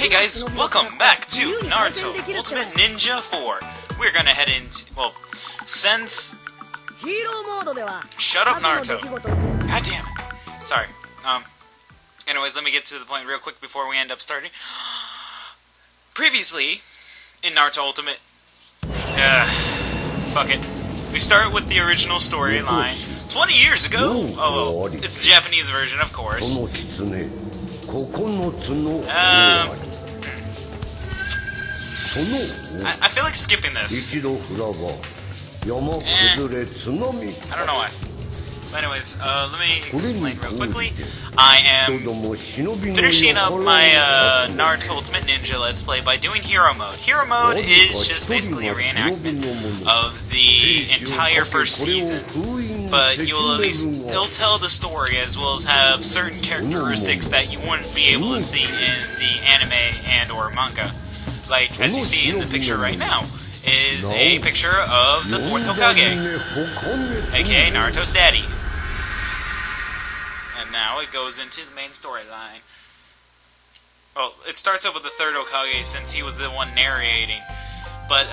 Hey guys, welcome back to Naruto Ultimate Ninja 4. We're gonna head into, well, since... Shut up, Naruto. God damn it. Sorry. Anyways, let me get to the point real quick before we end up starting. Previously, in Naruto Ultimate... fuck it. We start with the original storyline 20 years ago! Oh, well, it's the Japanese version, of course. I feel like skipping this. I don't know why. But anyways, let me explain real quickly. I am finishing up my Naruto Ultimate Ninja Let's Play by doing Hero Mode. Hero Mode is just basically a reenactment of the entire first season. But you'll at least, it'll tell the story as well as have certain characteristics that you wouldn't be able to see in the anime and or manga. Like, as you see in the picture right now, is a picture of the 4th Hokage, aka Naruto's daddy. And now it goes into the main storyline. Well, it starts up with the 3rd Hokage since he was the one narrating. But,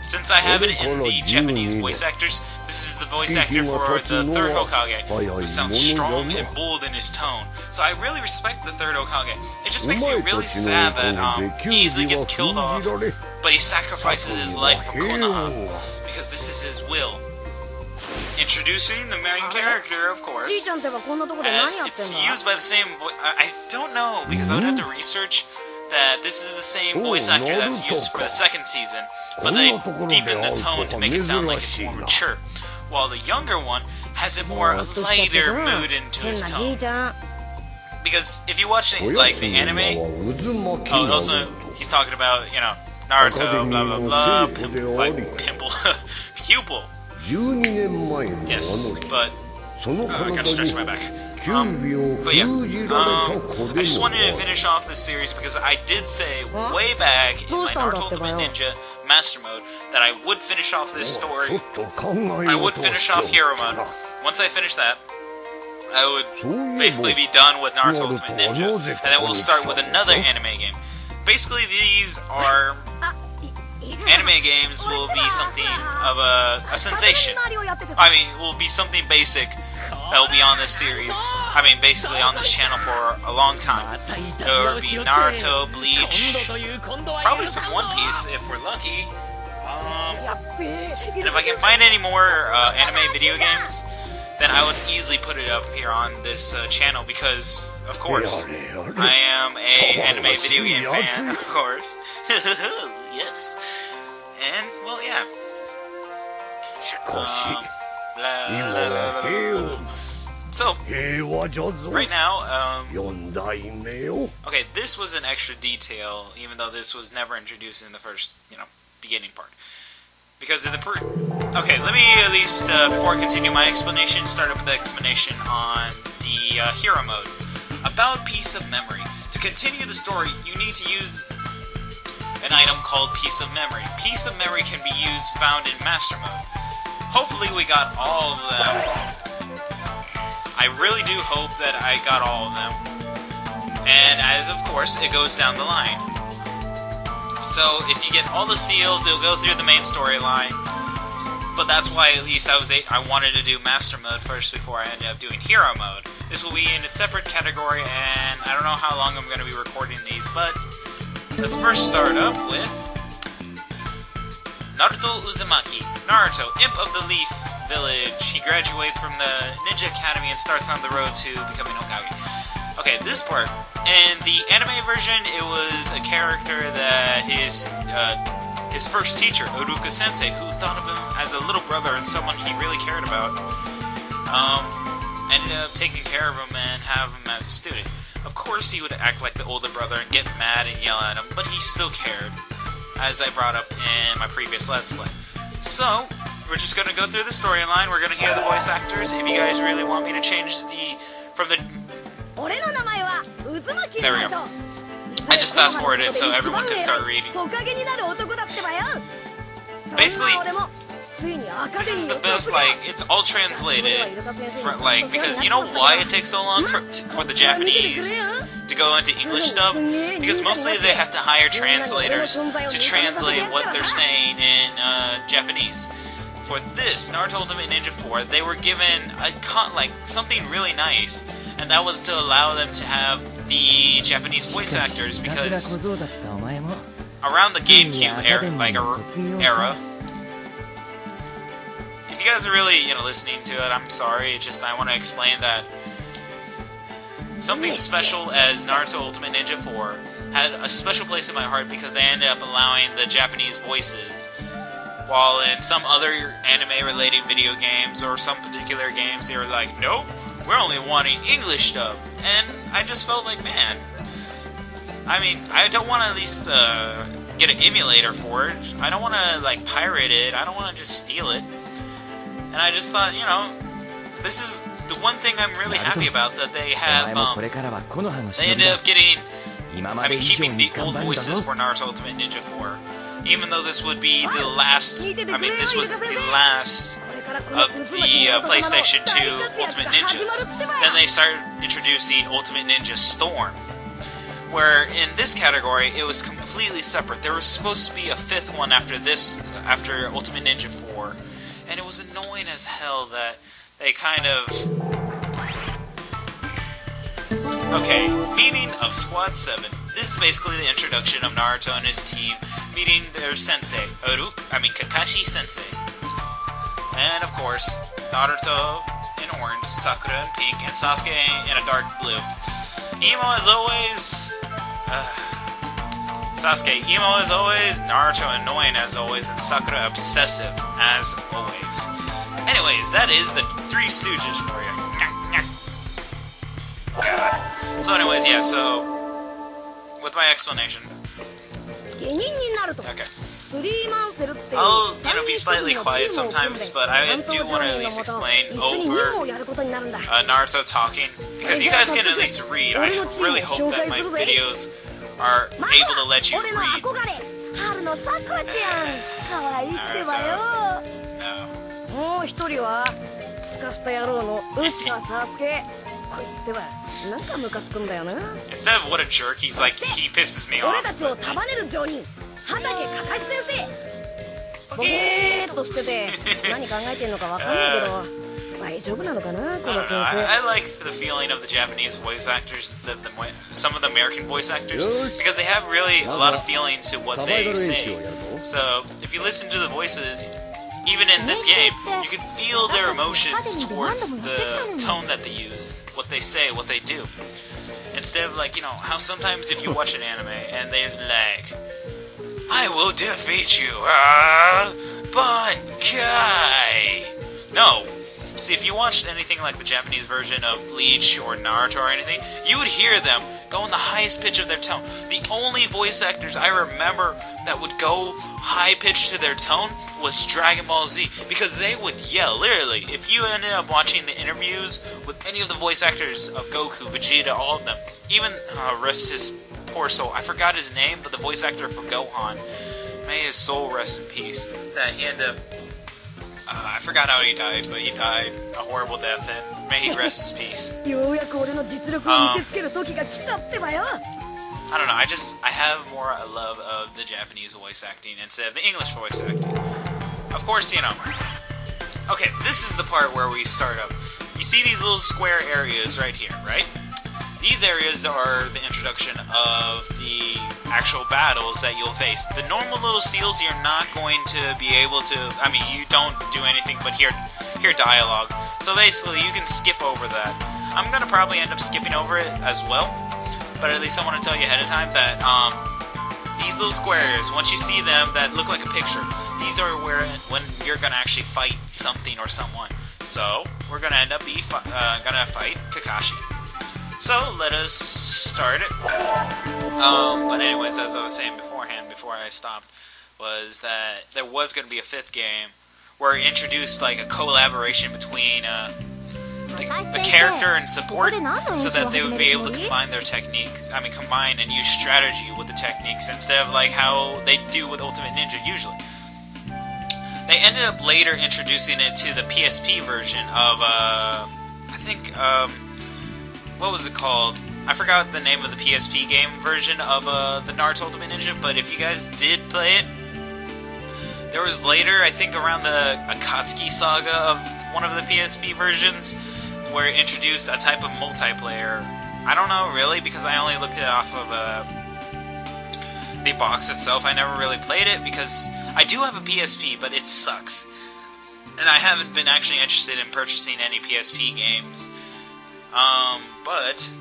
since I have it in the Japanese voice actors, this is the voice actor for the 3rd Hokage, who sounds strong and bold in his tone. So I really respect the 3rd Hokage. It just makes me really sad that he easily gets killed off, but he sacrifices his life for Konoha, because this is his will. Introducing the main character, of course, as it's used by the same voice. I don't know, because I would have to research that this is the same voice actor that's used for the 2nd season, but they deepen the tone to make it sound like it's more mature, while the younger one has a more lighter mood into his tone. Because if you watch it, like the anime, oh, also he's talking about, you know, Naruto, blah blah blah, pimple, pupil. Yes, but I gotta stretch my back. But yeah, I just wanted to finish off this series because I did say way back in my Naruto Ultimate Ninja Master Mode that I would finish off this story. I would finish off Hero Mode. Once I finish that, I would basically be done with Naruto Ultimate Ninja, and then we'll start with another anime game. Basically, these are... Anime games will be something of a sensation. I mean, will be something basic that will be on this series. I mean, basically on this channel for a long time. There will be Naruto, Bleach, probably some One Piece if we're lucky. And if I can find any more anime video games, then I would easily put it up here on this channel because, of course, I am a anime video game fan, of course. Yes. And, well, yeah. So, right now, okay, this was an extra detail, even though this was never introduced in the first, beginning part. Because in the okay, let me at least, before I continue my explanation, start up with the explanation on the Hero Mode. About Piece of Memory. To continue the story, you need to use an item called Piece of Memory. Piece of Memory can be found in Master Mode. Hopefully we got all of them. I really do hope that I got all of them. And as of course, it goes down the line. So if you get all the seals, it'll go through the main storyline. But that's why at least I wanted to do Master Mode first before I ended up doing Hero Mode. This will be in a separate category, and I don't know how long I'm going to be recording these, but let's first start up with Naruto Uzumaki. Naruto, Imp of the Leaf Village. He graduates from the Ninja Academy and starts on the road to becoming Hokage. Okay, this part. In the anime version, it was a character that his first teacher, Uruka Sensei, who thought of him as a little brother and someone he really cared about, ended up taking care of him and have him as a student. Of course, he would act like the older brother and get mad and yell at him, but he still cared, as I brought up in my previous Let's Play. So, we're just going to go through the storyline, we're going to hear the voice actors. If you guys really want me to change there we go. I just fast-forwarded it so everyone can start reading. Basically, This is the best, like, it's all translated, for, like, because you know why it takes so long for the Japanese to go into English dub? Because mostly they have to hire translators to translate what they're saying in Japanese. For this, Naruto Ultimate Ninja 4, they were given something really nice, and that was to allow them to have the Japanese voice actors, because around the GameCube era, if you guys are really, listening to it, I'm sorry, it's just I want to explain that something special as Naruto Ultimate Ninja 4 had a special place in my heart because they ended up allowing the Japanese voices, while in some other anime-related video games or some particular games, they were like, nope, we're only wanting English dub. And I just felt like, man, I mean, I don't want to at least get an emulator for it. I don't want to, pirate it. I don't want to just steal it. And I just thought, this is the one thing I'm really happy about, that they have, they ended up keeping the old voices for Naruto Ultimate Ninja 4. Even though this would be the last, this was the last of the PlayStation 2 Ultimate Ninjas. Then they started introducing Ultimate Ninja Storm, where in this category it was completely separate. There was supposed to be a fifth one after Ultimate Ninja 4, and it was annoying as hell that they kind of... Okay, meeting of Squad 7. This is basically the introduction of Naruto and his team meeting their sensei, Kakashi Sensei. And of course, Naruto in orange, Sakura in pink, and Sasuke in a dark blue. Emo as always. Sasuke emo as always, Naruto annoying as always, and Sakura obsessive as always. Anyways, that is the Three Stooges for you. God. So anyways, yeah, so with my explanation. Okay. I'll, be slightly quiet sometimes, but I do want to at least explain over Naruto talking, because you guys can at least read. I really hope that my videos are able to let you read. Instead of what a jerk, he's like, he pisses me off. I like the feeling of the Japanese voice actors instead of some of the American voice actors, because they have really a lot of feeling to what they say. So if you listen to the voices, even in this game, you can feel their emotions towards the tone that they use, what they say, what they do. Instead of how sometimes if you watch an anime and they're like, I will defeat you, Bankai! No. See, if you watched anything like the Japanese version of Bleach or Naruto or anything, you would hear them go in the highest pitch of their tone. The only voice actors I remember that would go high pitch to their tone was Dragon Ball Z, because they would yell, literally. If you ended up watching the interviews with any of the voice actors of Goku, Vegeta, all of them, even, rest his poor soul, I forgot his name, but the voice actor for Gohan, may his soul rest in peace, that he ended up, I forgot how he died, but he died a horrible death, and may he rest his peace. I don't know, I have more a love of the Japanese voice acting instead of the English voice acting. Of course, okay, this is the part where we start up. You see these little square areas right here, right? These areas are the introduction of the actual battles that you'll face. The normal little seals, you're not going to be able to... you don't do anything but hear dialogue. So basically, you can skip over that. I'm going to probably end up skipping over it as well. But at least I want to tell you ahead of time that these little squares, once you see them that look like a picture, these are when you're going to actually fight something or someone. So, we're going to end up gonna fight Kakashi. So, let us start it. But anyways, as I was saying beforehand, before I stopped, was that there was going to be a fifth game where it introduced a collaboration between the character and support, so that they would be able to combine their techniques. Combine and use strategy with the techniques instead of how they do with Ultimate Ninja usually. They ended up later introducing it to the PSP version of, I think, what was it called? I forgot the name of the PSP game version of the Naruto Ultimate Ninja, but if you guys did play it, there was later, I think around the Akatsuki saga of one of the PSP versions, where it introduced a type of multiplayer. I don't know really, because I only looked at it off of the box itself. I never really played it, because I do have a PSP, but it sucks. And I haven't been actually interested in purchasing any PSP games. But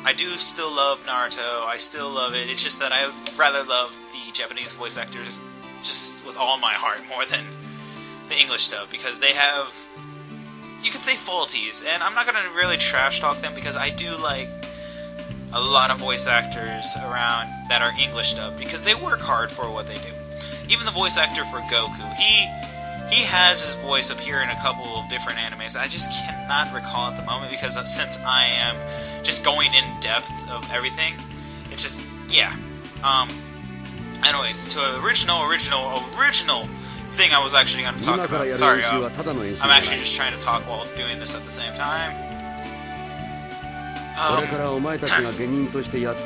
I do still love Naruto. I still love it. It's just that I would rather love the Japanese voice actors just with all my heart more than the English dub, because they have, you could say, faulties, and I'm not going to really trash talk them, because I do like a lot of voice actors around that are English dub, because they work hard for what they do. Even the voice actor for Goku, he has his voice appear in a couple of different animes. I just cannot recall at the moment, because since I am just going in depth of everything, it's just, yeah. Anyways, to the original thing I was actually going to talk about. Sorry, I'm actually just trying to talk while doing this at the same time.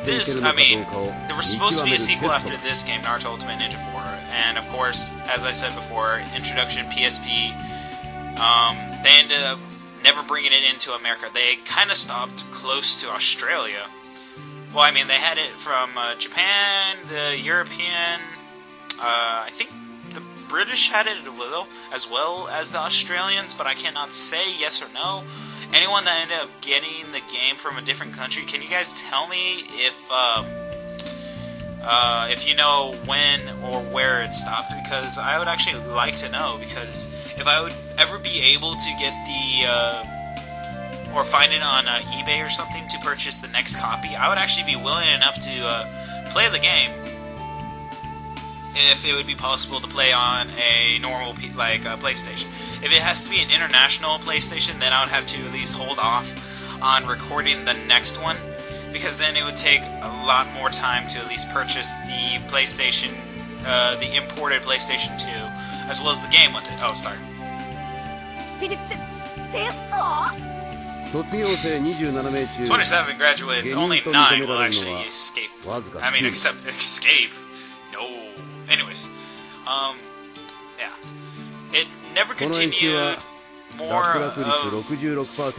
This, I mean, there was supposed to be a sequel after this game, Naruto Ultimate Ninja 4, and of course, as I said before, introduction PSP, they ended up never bringing it into America. They kind of stopped close to Australia. Well, I mean, they had it from Japan, the European, I think the British had it as well as the Australians, but I cannot say yes or no. Anyone that ended up getting the game from a different country, can you guys tell me if you know when or where it stopped? Because I would actually like to know, because if I would ever be able to get the or find it on eBay or something to purchase the next copy, I would actually be willing enough to play the game if it would be possible to play on a normal PlayStation. If it has to be an international PlayStation, then I would have to at least hold off on recording the next one, because then it would take a lot more time to at least purchase the PlayStation, the imported PlayStation 2, as well as the game with it. Oh, sorry. 27 graduates, only 9 will actually escape. I mean, escape. No. Anyways, yeah. It never continued more of...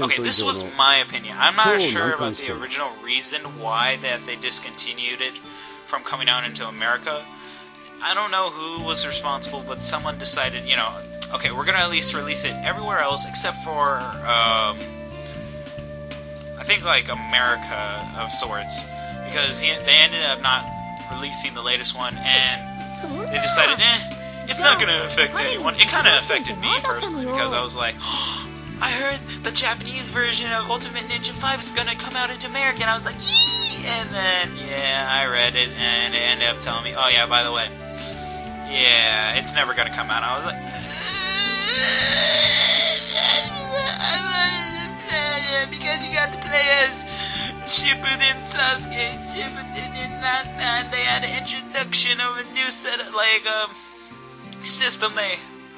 Okay, this was my opinion. I'm not sure about the original reason why that they discontinued it from coming out into America. I don't know who was responsible, but someone decided, you know, okay, we're gonna at least release it everywhere else except for, I think, like, America of sorts, because they ended up not releasing the latest one, and they decided, it's not going to affect anyone. It kind of affected me personally, because I was like, oh, I heard the Japanese version of Ultimate Ninja 5 is going to come out into America, and I was like, yee! And then, yeah, I read it, and they ended up telling me, oh yeah, by the way, yeah, it's never going to come out. I was like, because you got to play as Shippuden Sasuke, Shippuden and they had an introduction of a new set of, system.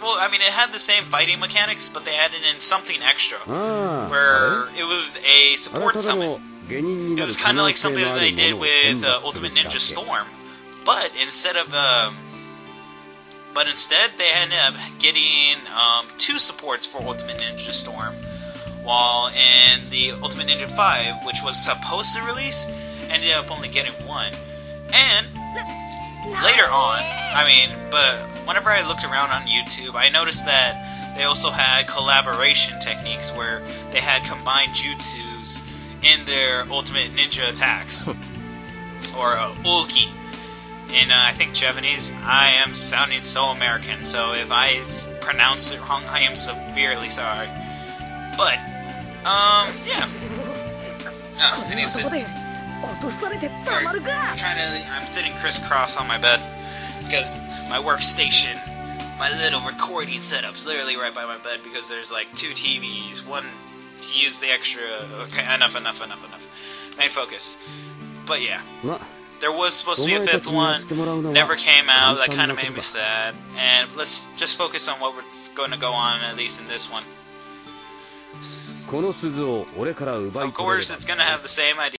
Well, I mean, it had the same fighting mechanics, but they added in something extra, where it was a support summon. It was kind of like something that they did with Ultimate Ninja Storm, but instead they ended up getting 2 supports for Ultimate Ninja Storm, while in the Ultimate Ninja 5, which was supposed to release, ended up only getting 1. And later on, but whenever I looked around on YouTube, I noticed that they also had collaboration techniques where they had combined jutsus in their Ultimate Ninja attacks, or Ulki. In, I think, Japanese. I am sounding so American, so if I pronounce it wrong, I am severely sorry. But, yeah. Oh, I need to sit. Sorry, I'm sitting crisscross on my bed, because my workstation, my little recording setup's literally right by my bed, because there's like 2 TVs, one to use the extra... Okay, enough. Main focus. But yeah. There was supposed to be a fifth one, never came out. That kind of made me sad. And let's just focus on what we're going to go on, at least in this one. Of course, it's going to have the same idea.